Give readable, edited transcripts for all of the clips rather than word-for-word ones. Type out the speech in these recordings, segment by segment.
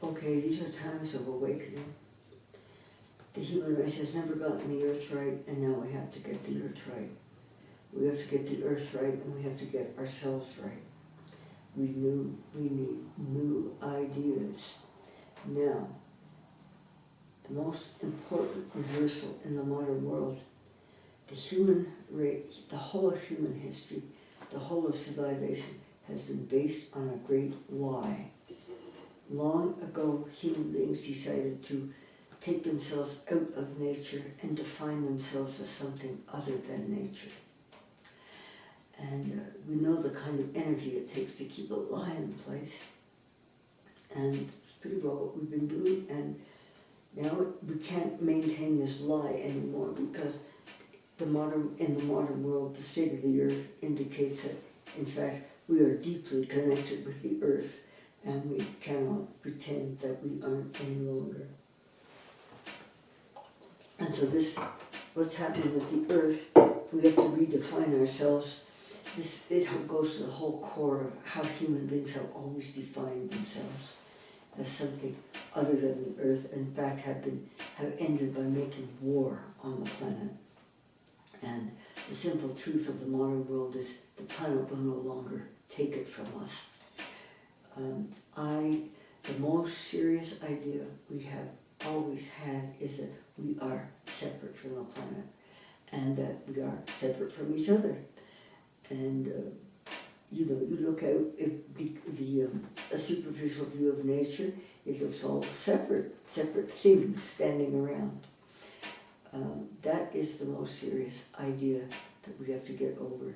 okay, these are times of awakening. The human race has never gotten the earth right, and now we have to get the earth right. We have to get the earth right, and we have to get ourselves right. We need new ideas. Now, the most important reversal in the modern world, the human race, the whole of human history, the whole of civilization has been based on a great lie. Long ago, human beings decided to take themselves out of nature and define themselves as something other than nature. And we know the kind of energy it takes to keep a lie in place. And it's pretty well what we've been doing. And now we can't maintain this lie anymore because in the modern world, the state of the earth indicates that, in fact, we are deeply connected with the earth, and we cannot pretend that we aren't any longer. And so what's happening with the earth, we have to redefine ourselves. It goes to the whole core of how human beings have always defined themselves as something other than the earth, and in fact have ended by making war on the planet. And the simple truth of the modern world is the planet will no longer take it from us. The most serious idea we have always had is that we are separate from the planet, and that we are separate from each other. And you look out at a superficial view of nature, it looks all separate things standing around. That is the most serious idea that we have to get over.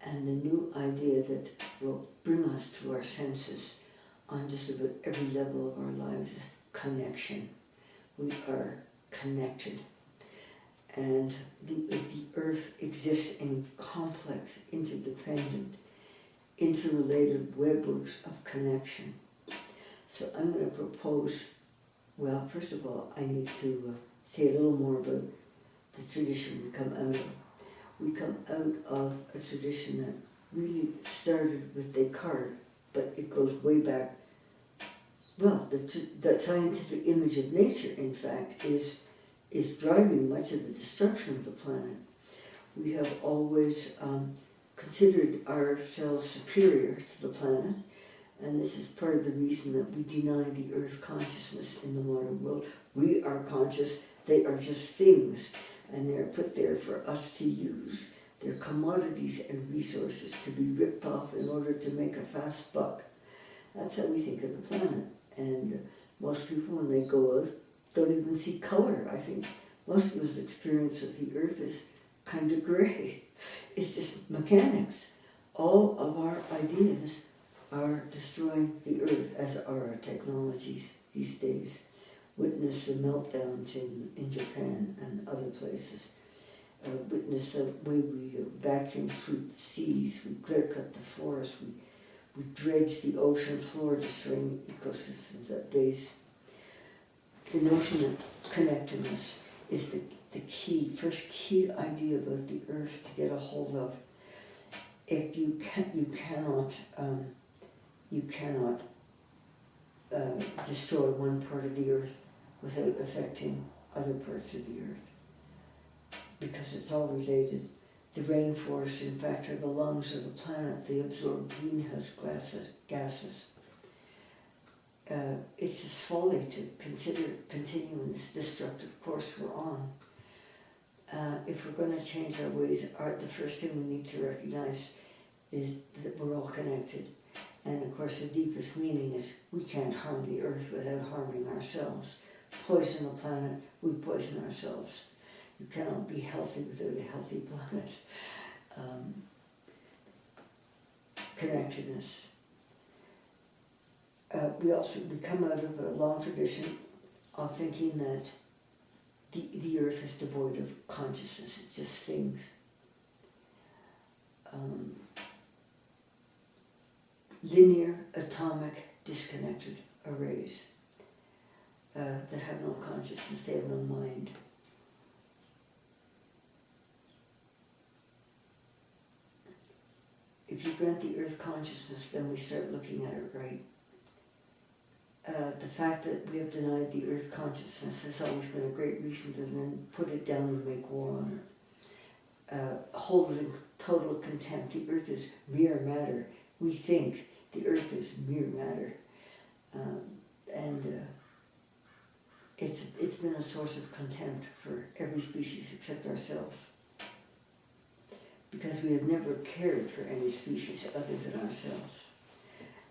And the new idea that will bring us to our senses on just about every level of our lives is connection. We are connected. And the earth exists in complex, interdependent, interrelated webworks of connection. So I'm going to propose, well, first of all, I need to say a little more about the tradition we come out of. We come out of a tradition that really started with Descartes, but it goes way back. Well, the scientific image of nature, in fact, is driving much of the destruction of the planet. We have always considered ourselves superior to the planet, and this is part of the reason that we deny the earth consciousness in the modern world. We are conscious, they are just things, and they're put there for us to use. They're commodities and resources to be ripped off in order to make a fast buck. That's how we think of the planet. And most people, when they go out, don't even see color. I think most people's experience of the earth is kind of gray. It's just mechanics. All of our ideas are destroying the earth, as are our technologies these days. Witness the meltdowns in Japan and other places. Witness the way we vacuum sweep seas, we clear cut the forest, we dredge the ocean floor, destroying ecosystems at base. The notion of connectedness is the first key idea about the earth to get a hold of. If you cannot destroy one part of the earth without affecting other parts of the earth, because it's all related. The rainforests, in fact, are the lungs of the planet. They absorb greenhouse gases. It's just folly to consider continuing this destructive course we're on. If we're going to change our ways, the first thing we need to recognize is that we're all connected. And of course, the deepest meaning is we can't harm the earth without harming ourselves. Poison the planet, we poison ourselves. You cannot be healthy without a healthy planet. Connectedness. We come out of a long tradition of thinking that the earth is devoid of consciousness. It's just things. Linear, atomic, disconnected arrays that have no consciousness, they have no mind. If you grant the earth consciousness, then we start looking at it right. the fact that we have denied the earth consciousness has always been a great reason to then put it down and make war on it. Hold it in total contempt. The earth is mere matter. We think the earth is mere matter. It's been a source of contempt for every species except ourselves. Because we have never cared for any species other than ourselves.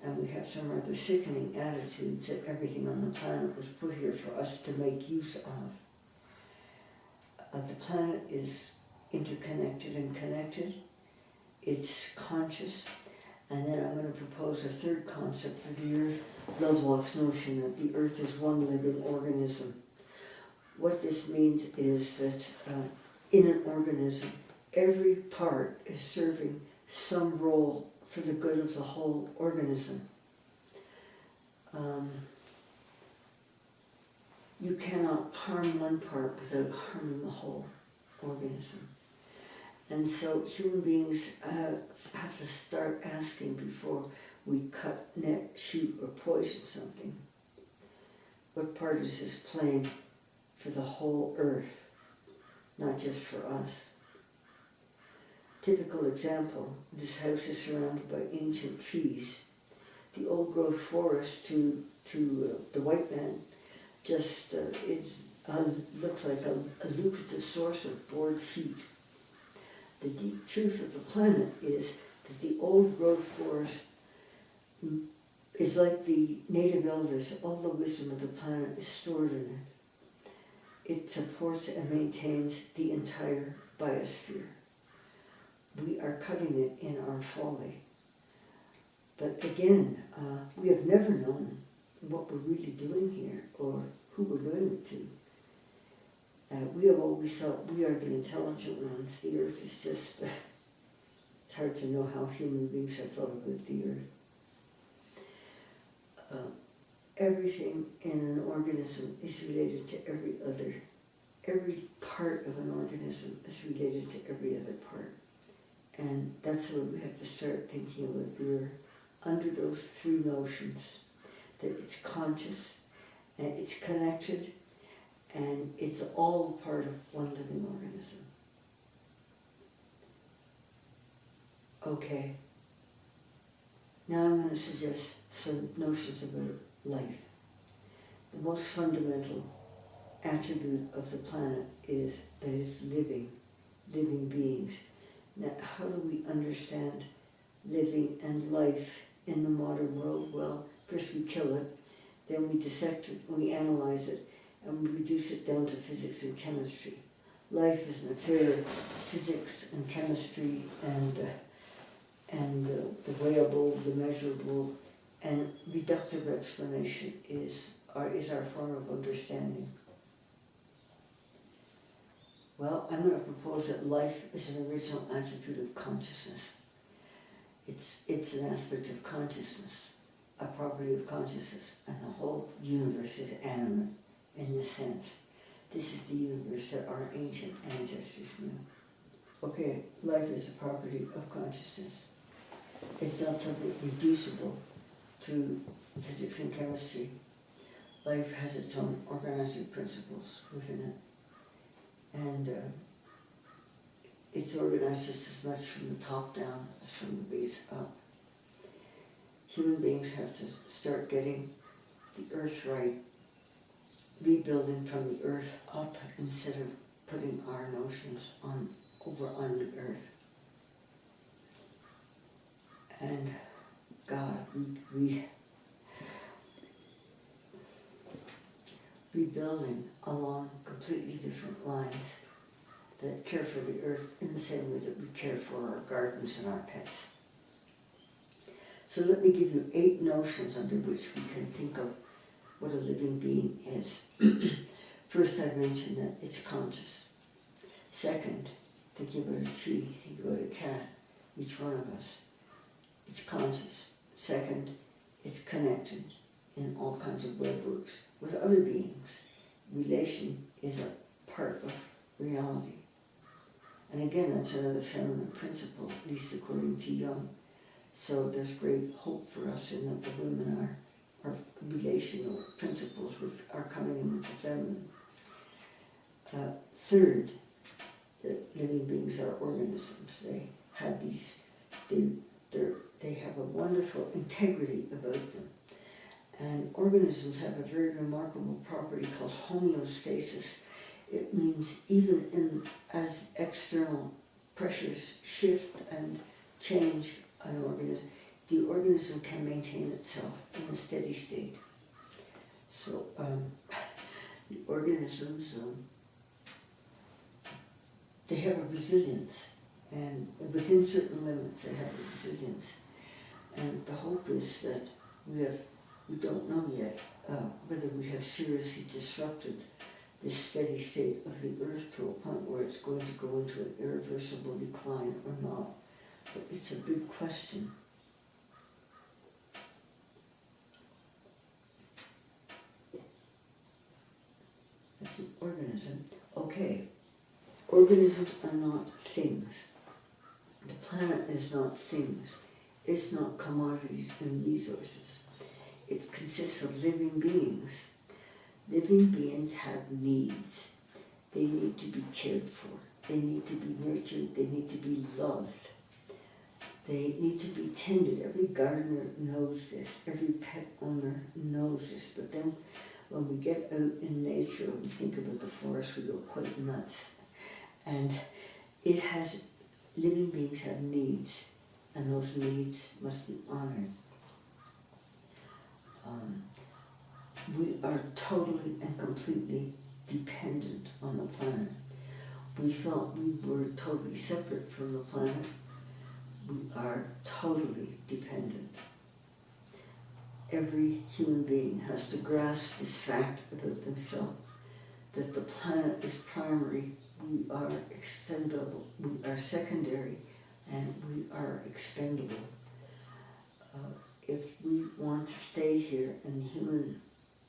And we have some rather sickening attitudes that everything on the planet was put here for us to make use of. The planet is interconnected and connected. It's conscious. And then I'm going to propose a third concept for the Earth, Lovelock's notion that the Earth is one living organism. What this means is that in an organism, every part is serving some role for the good of the whole organism. You cannot harm one part without harming the whole organism. And so human beings have to start asking before we cut, net, shoot, or poison something, what part is this playing for the whole earth, not just for us? Typical example, this house is surrounded by ancient trees. The old growth forest to the white man just looks like a lucrative source of board feet. The deep truth of the planet is that the old growth forest is like the native elders. All the wisdom of the planet is stored in it. It supports and maintains the entire biosphere. We are cutting it in our folly. But again, we have never known what we're really doing here or who we're doing it to. We have always thought we are the intelligent ones. The earth is just, it's hard to know how human beings have thought about the earth. Everything in an organism is related to every other. Every part of an organism is related to every other part. And that's where we have to start thinking about the earth under those three notions, that it's conscious, and it's connected, and it's all part of one living organism. Okay. Now I'm going to suggest some notions about life. The most fundamental attribute of the planet is that it's living beings. Now, how do we understand living and life in the modern world? Well, first we kill it, then we dissect it, we analyze it, and we reduce it down to physics and chemistry. Life is an affair of physics and chemistry and the weighable, the measurable, and reductive explanation is our form of understanding. Well, I'm going to propose that life is an original attribute of consciousness. It's an aspect of consciousness, a property of consciousness, and the whole universe is animate in this sense. This is the universe that our ancient ancestors knew. Okay, life is a property of consciousness. It's not something reducible to physics and chemistry. Life has its own organizing principles within it. And it's organized just as much from the top down as from the base up. Human beings have to start getting the earth right, rebuilding from the earth up instead of putting our notions over on the earth. And God, we rebuilding along completely different lines that care for the earth in the same way that we care for our gardens and our pets. So let me give you 8 notions under which we can think of what a living being is. First, I mentioned that it's conscious. Second, thinking about a tree, think about a cat, each one of us. It's conscious. Second, it's connected in all kinds of webworks with other beings. Relation is a part of reality. And again, that's another feminine principle, at least according to Jung. So there's great hope for us in that the women our relational principles with our coming in with the feminine. Third, that living beings are organisms. They have these, they have a wonderful integrity about them. And organisms have a very remarkable property called homeostasis. It means even as external pressures shift and change an organism, the organism can maintain itself in a steady state. So the organisms, they have a resilience, and within certain limits they have a resilience. And the hope is that we don't know yet whether we have seriously disrupted this steady state of the Earth to a point where it's going to go into an irreversible decline or not. But it's a big question. That's an organism. Okay. Organisms are not things. The planet is not things. It's not commodities and resources. It consists of living beings. Living beings have needs. They need to be cared for. They need to be nurtured. They need to be loved. They need to be tended. Every gardener knows this. Every pet owner knows this. But then when we get out in nature and we think about the forest, we go quite nuts. And living beings have needs, and those needs must be honored. We are totally and completely dependent on the planet. We thought we were totally separate from the planet. We are totally dependent. Every human being has to grasp this fact about themselves, that the planet is primary, we are extendable, we are secondary, and we are expendable. If we want to stay here and the human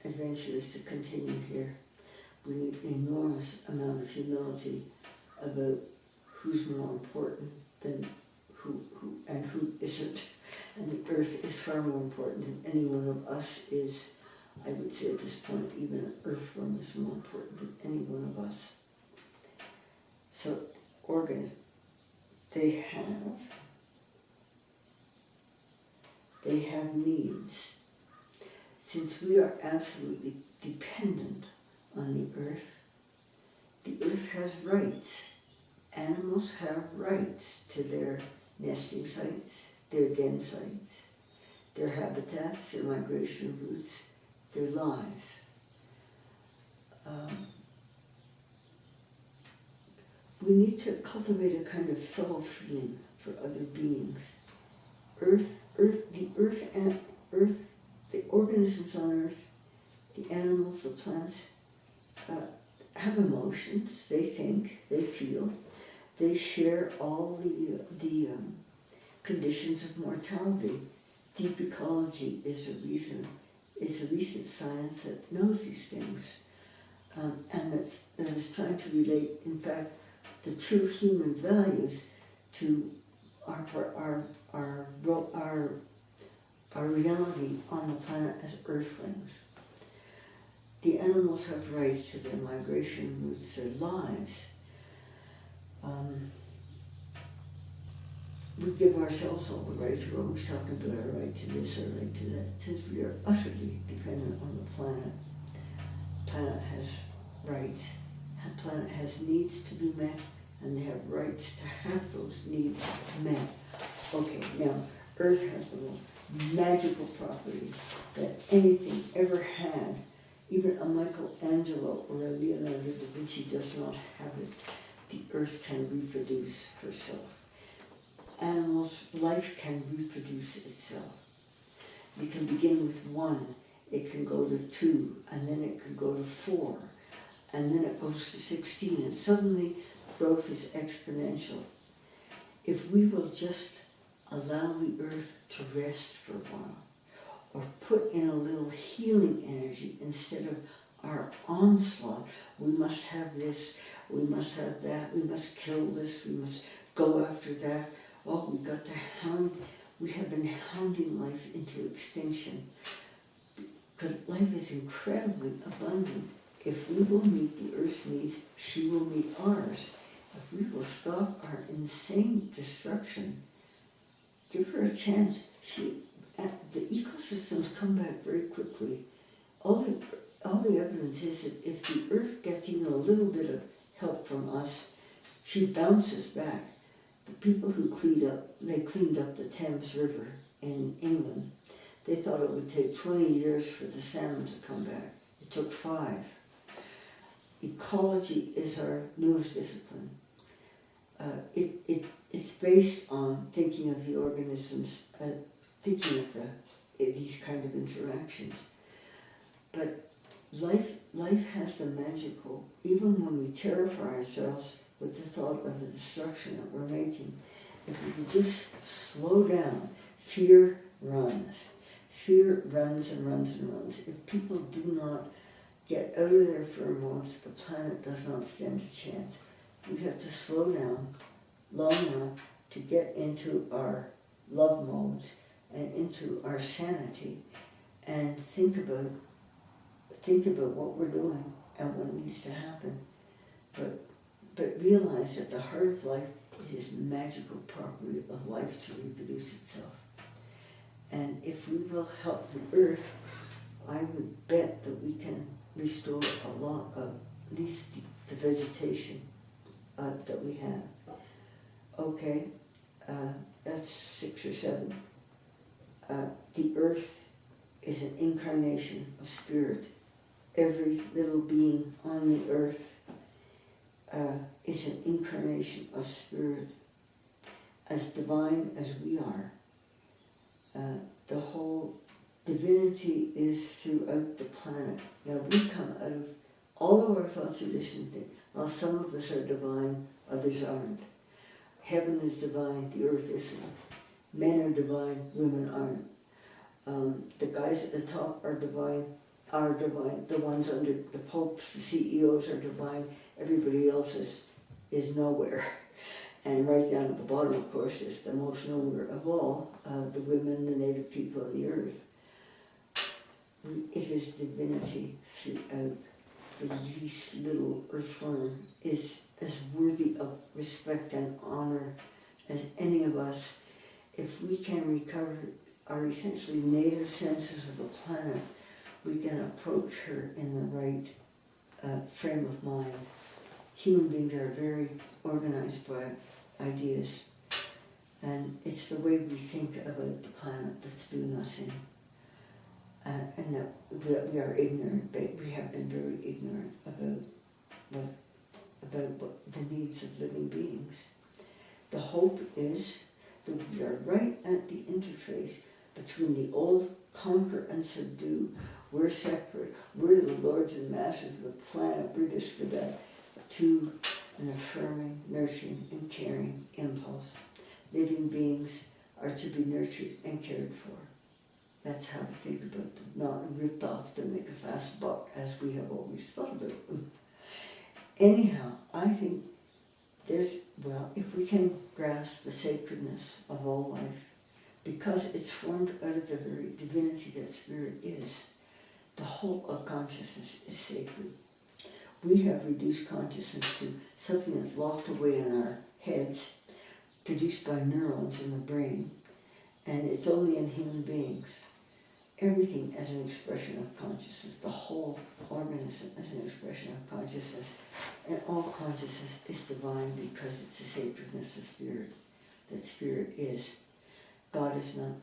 adventure is to continue here, we need an enormous amount of humility about who's more important than who and who isn't. And the Earth is far more important than any one of us is. I would say at this point, even an earthworm is more important than any one of us. So, organisms, they have needs. Since we are absolutely dependent on the Earth has rights. Animals have rights to their nesting sites, their den sites, their habitats, their migration routes, their lives. We need to cultivate a kind of fellow feeling for other beings. The organisms on Earth, the animals, the plants, have emotions. They think, they feel. They share all the conditions of mortality. Deep ecology is a recent science that knows these things, and that is trying to relate, in fact, the true human values to our reality on the planet as earthlings. The animals have rights to their migration routes, their lives. We give ourselves all the rights. We're always talking about our right to this, our right to that, since we are utterly dependent on the planet. The planet has rights. The planet has needs to be met, and they have rights to have those needs met. Okay, now, Earth has the most magical property that anything ever had. Even a Michelangelo or a Leonardo da Vinci does not have it. The Earth can reproduce herself. Animals' life can reproduce itself. You can begin with 1, it can go to 2, and then it can go to 4, and then it goes to 16, and suddenly growth is exponential. If we will just allow the Earth to rest for a while, or put in a little healing energy instead of our onslaught, we must have this, we must have that, we must kill this, we must go after that. Oh, we have been hounding life into extinction because life is incredibly abundant. If we will meet the Earth's needs, she will meet ours. If we will stop our insane destruction, give her a chance. The ecosystems come back very quickly. All the evidence is that if the Earth gets even a little bit of help from us, she bounces back. The people who cleaned up the Thames River in England, they thought it would take 20 years for the salmon to come back. It took 5. Ecology is our newest discipline. It's based on thinking of the organisms, thinking of these kind of interactions. But life has the magical, even when we terrify ourselves with the thought of the destruction that we're making, if we can just slow down, fear runs. Fear runs and runs and runs. If people do not get out of their pheromones, the planet does not stand a chance. We have to slow down long enough to get into our love modes and into our sanity and think about what we're doing and what needs to happen. But realize that the heart of life is magical property of life to reproduce itself. And if we will help the Earth, I would bet that we can restore a lot of at least the vegetation that we have. Okay, that's 6 or 7. The Earth is an incarnation of spirit. Every little being on the Earth is an incarnation of spirit. As divine as we are, the whole divinity is throughout the planet. Now we come out of all of our thought tradition thing. Well, some of us are divine, others aren't. Heaven is divine, the earth isn't. Men are divine, women aren't. The guys at the top are divine. The ones under the popes, the CEOs are divine. Everybody else is nowhere. And right down at the bottom, of course, is the most nowhere of all, the women, the native people on the earth. It is divinity throughout. The least little earthworm is as worthy of respect and honor as any of us. If we can recover our essentially native senses of the planet, we can approach her in the right frame of mind. Human beings are very organized by ideas, and it's the way we think about the planet that's doing us in. And that we are ignorant, but we have been very ignorant about what the needs of living beings. The hope is that we are right at the interface between the old conquer and subdue. We're separate. We're the lords and masters of the planet. We're this for that. To an affirming, nurturing, and caring impulse. Living beings are to be nurtured and cared for. That's how to think about them, not ripped off to make a fast buck, as we have always thought about them. Anyhow, I think if we can grasp the sacredness of all life, because it's formed out of the very divinity that spirit is, the whole of consciousness is sacred. We have reduced consciousness to something that's locked away in our heads, produced by neurons in the brain, and it's only in human beings. Everything as an expression of consciousness, the whole organism as an expression of consciousness, and all consciousness is divine because it's the sacredness of spirit, that spirit is. God is not.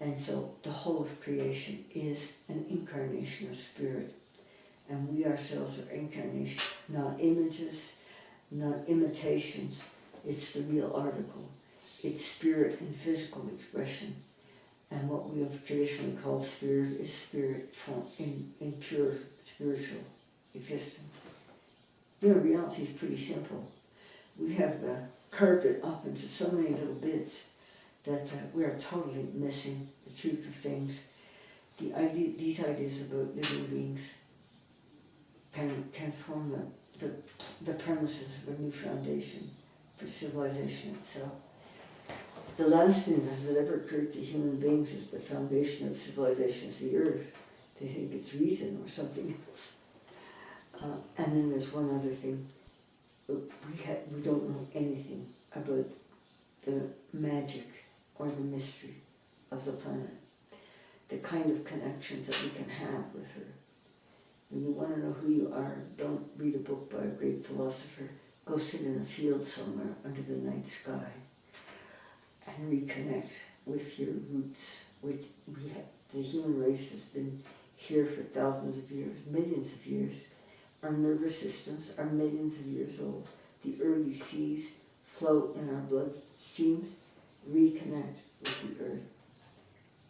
And so the whole of creation is an incarnation of spirit. And we ourselves are incarnation, not images, not imitations. It's the real article. It's spirit in physical expression. And what we have traditionally called spirit is spirit in pure spiritual existence. Reality is pretty simple. We have carved it up into so many little bits that we are totally missing the truth of things. These ideas about living beings can form the premises of a new foundation for civilization itself. The last thing that has ever occurred to human beings is the foundation of civilization is the earth. They think it's reason or something else. And then there's one other thing. We don't know anything about the magic or the mystery of the planet. The kind of connections that we can have with her. When you want to know who you are, don't read a book by a great philosopher. Go sit in a field somewhere under the night sky and reconnect with your roots, which the human race has been here for thousands of years, millions of years. Our nervous systems are millions of years old. The early seas flow in our bloodstreams. Reconnect with the earth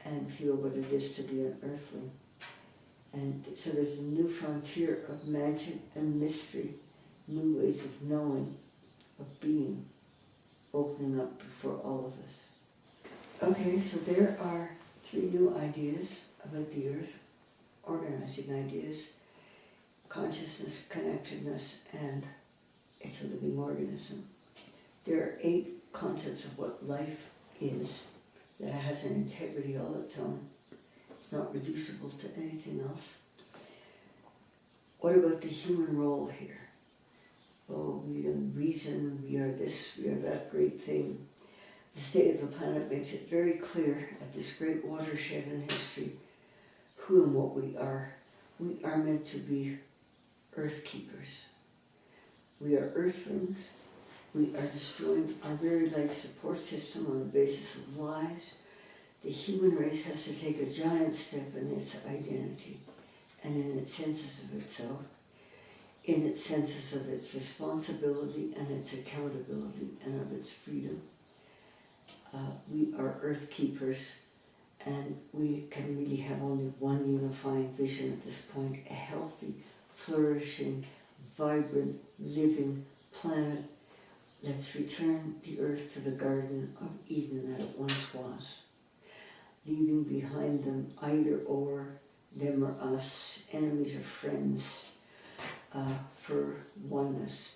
and feel what it is to be an earthling. And so there's a new frontier of magic and mystery, new ways of knowing, of being, opening up before all of us. Okay, so there are 3 new ideas about the earth, organizing ideas: consciousness, connectedness, and it's a living organism. There are 8 concepts of what life is, that it has an integrity all its own. It's not reducible to anything else. What about the human role here? Oh, we are reason, we are this, we are that great thing. The state of the planet makes it very clear at this great watershed in history who and what we are. We are meant to be Earthkeepers. We are earthlings. We are destroying our very life support system on the basis of lies. The human race has to take a giant step in its identity and in its senses of itself, in its senses of its responsibility and its accountability and of its freedom. We are Earthkeepers, and we can really have only one unifying vision at this point: a healthy, flourishing, vibrant, living planet. Let's return the earth to the Garden of Eden that it once was, leaving behind them either or, them or us, enemies or friends, for oneness.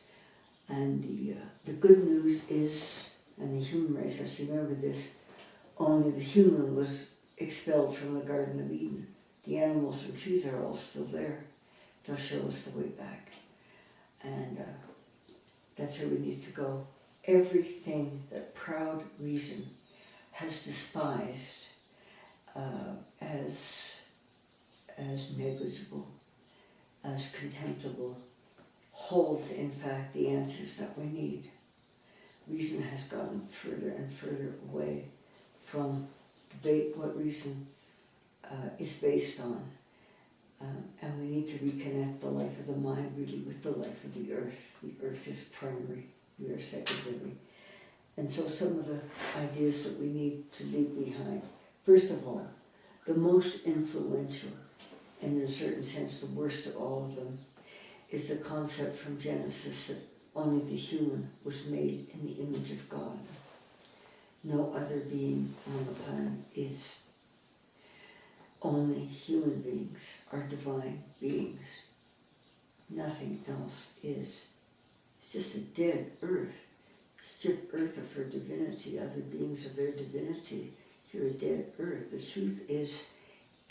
And the good news is, and the human race has to remember this, only the human was expelled from the Garden of Eden. The animals and trees are all still there. They'll show us the way back. And that's where we need to go. Everything that proud reason has despised as negligible, as contemptible, holds in fact the answers that we need. Reason has gotten further and further away from what reason is based on. And we need to reconnect the life of the mind really with the life of the earth. The earth is primary, we are secondary. And so some of the ideas that we need to leave behind. First of all, the most influential, and in a certain sense the worst of all of them, is the concept from Genesis that only the human was made in the image of God. No other being on the planet is. Only human beings are divine beings. Nothing else is. It's just a dead earth. Strip earth of her divinity, other beings of their divinity. You're a dead earth. The truth is,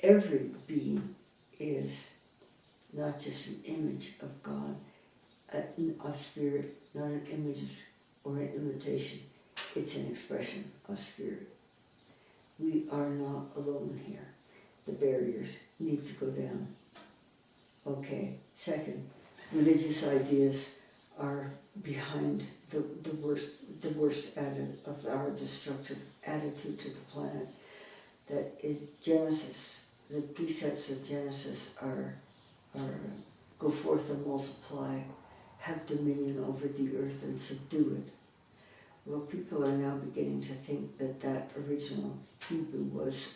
every being is not just an image of God, of spirit, not an image or an imitation. It's an expression of spirit. We are not alone here. The barriers need to go down. Okay, second, religious ideas are behind the worst of our destructive attitude to the planet. That Genesis, the precepts of Genesis are go forth and multiply, have dominion over the earth and subdue it. Well, people are now beginning to think that original Hebrew was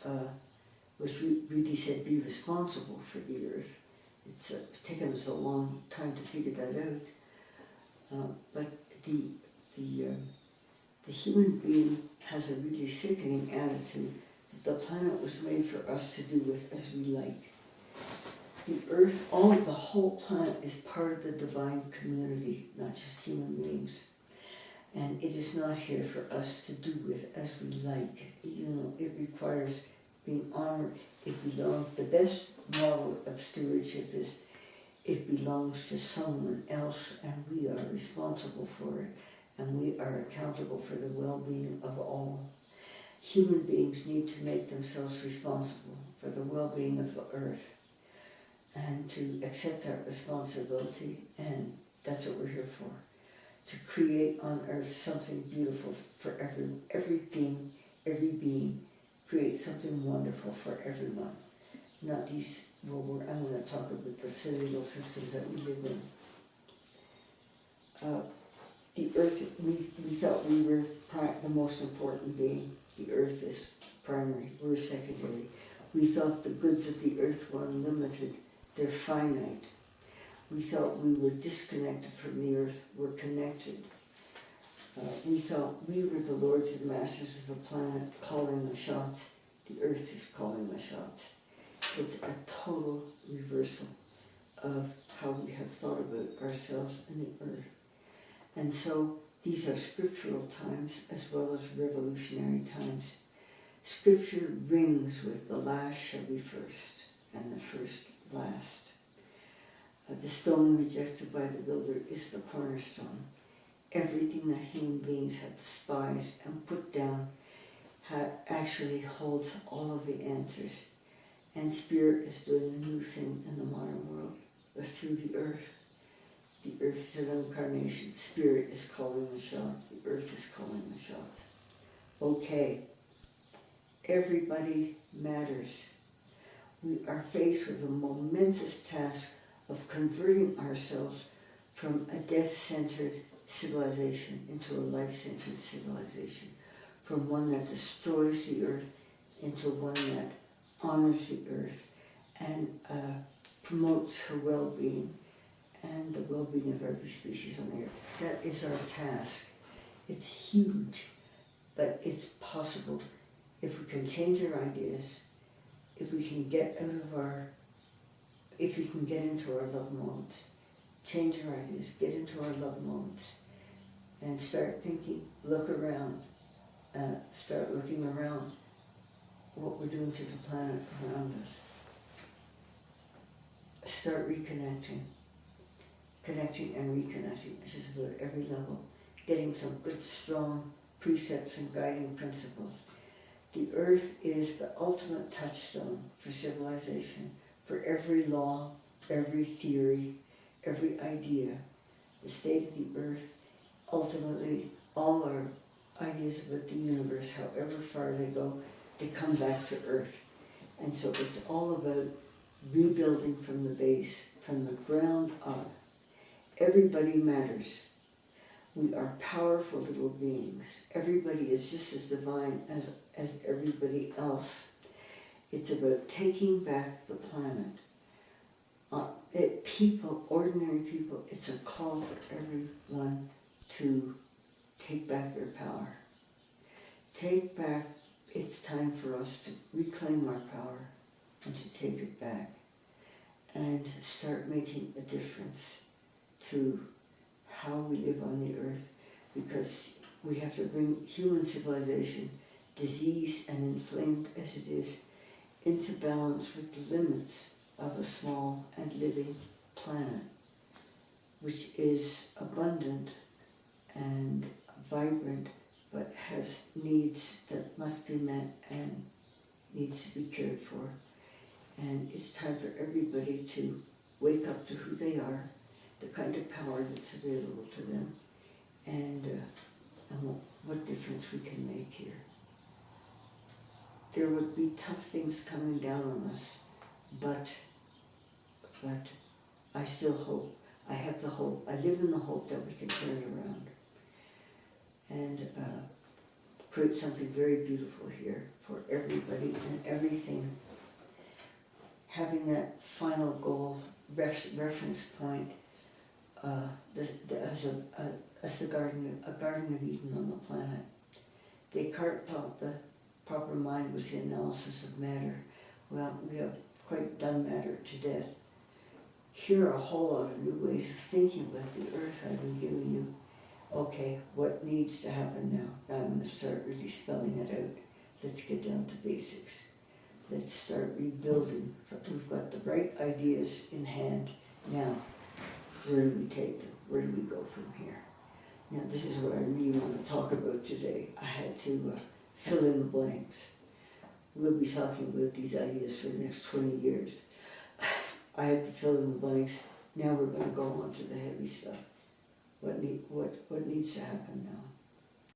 really said be responsible for the earth. It's taken us a long time to figure that out. But the human being has a really sickening attitude that the planet was made for us to do with as we like. The earth, the whole planet is part of the divine community, not just human beings. And it is not here for us to do with as we like. You know, it requires being honored. It belongs, the best model of stewardship is it belongs to someone else and we are responsible for it and we are accountable for the well-being of all. Human beings need to make themselves responsible for the well-being of the earth and to accept that responsibility, and that's what we're here for. To create on earth something beautiful for every being, create something wonderful for everyone. Not these, well, I'm going to talk about the Sentinel Systems that we live in. The earth, we thought we were the most important being. The earth is primary, we're secondary. We thought the goods of the earth were unlimited, they're finite. We thought we were disconnected from the earth, we're connected. We thought we were the lords and masters of the planet calling the shots. The earth is calling the shots. It's a total reversal of how we have thought about ourselves and the earth. And so these are scriptural times as well as revolutionary times. Scripture rings with the last shall be first and the first last. The stone rejected by the builder is the cornerstone. Everything that human beings have despised and put down actually holds all of the answers. And Spirit is doing a new thing in the modern world through the earth. The earth is an incarnation. Spirit is calling the shots. The earth is calling the shots. Okay. Everybody matters. We are faced with a momentous task of converting ourselves from a death-centered civilization into a life-centered civilization, from one that destroys the earth into one that honors the earth and promotes her well-being and the well-being of every species on the earth. That is our task. It's huge, but it's possible if we can change our ideas, if we can get out of our, if we can get into our love modes, change our ideas, get into our love modes, and start thinking, look around, start looking around what we're doing to the planet around us. Start reconnecting, connecting and reconnecting. This is about every level, getting some good, strong precepts and guiding principles. The earth is the ultimate touchstone for civilization, for every law, every theory, every idea. The state of the earth, ultimately, all our ideas about the universe, however far they go, they come back to earth. And so it's all about rebuilding from the base, from the ground up. Everybody matters. We are powerful little beings. Everybody is just as divine as everybody else. It's about taking back the planet. People, ordinary people, it's a call for everyone to take back their power. Take back, it's time for us to reclaim our power and to take it back and start making a difference to how we live on the earth, because we have to bring human civilization, diseased and inflamed as it is, into balance with the limits of a small and living planet, which is abundant and vibrant, but has needs that must be met and needs to be cared for. And it's time for everybody to wake up to who they are, the kind of power that's available to them, and what difference we can make here. There would be tough things coming down on us, but I still hope. I have the hope. I live in the hope that we can turn it around and create something very beautiful here for everybody and everything. Having that final goal, reference point, as a Garden of Eden on the planet. Descartes thought the proper mind was the analysis of matter. Well, we have quite done matter to death. Here are a whole lot of new ways of thinking about the earth I've been giving you. Okay, what needs to happen now? Now I'm going to start really spelling it out. Let's get down to basics. let's start rebuilding. We've got the right ideas in hand. Now, where do we take them? Where do we go from here? Now, this is what I really want to talk about today. I had to fill in the blanks. We'll be talking about these ideas for the next 20 years. I had to fill in the blanks. Now we're going to go on to the heavy stuff. What needs to happen now?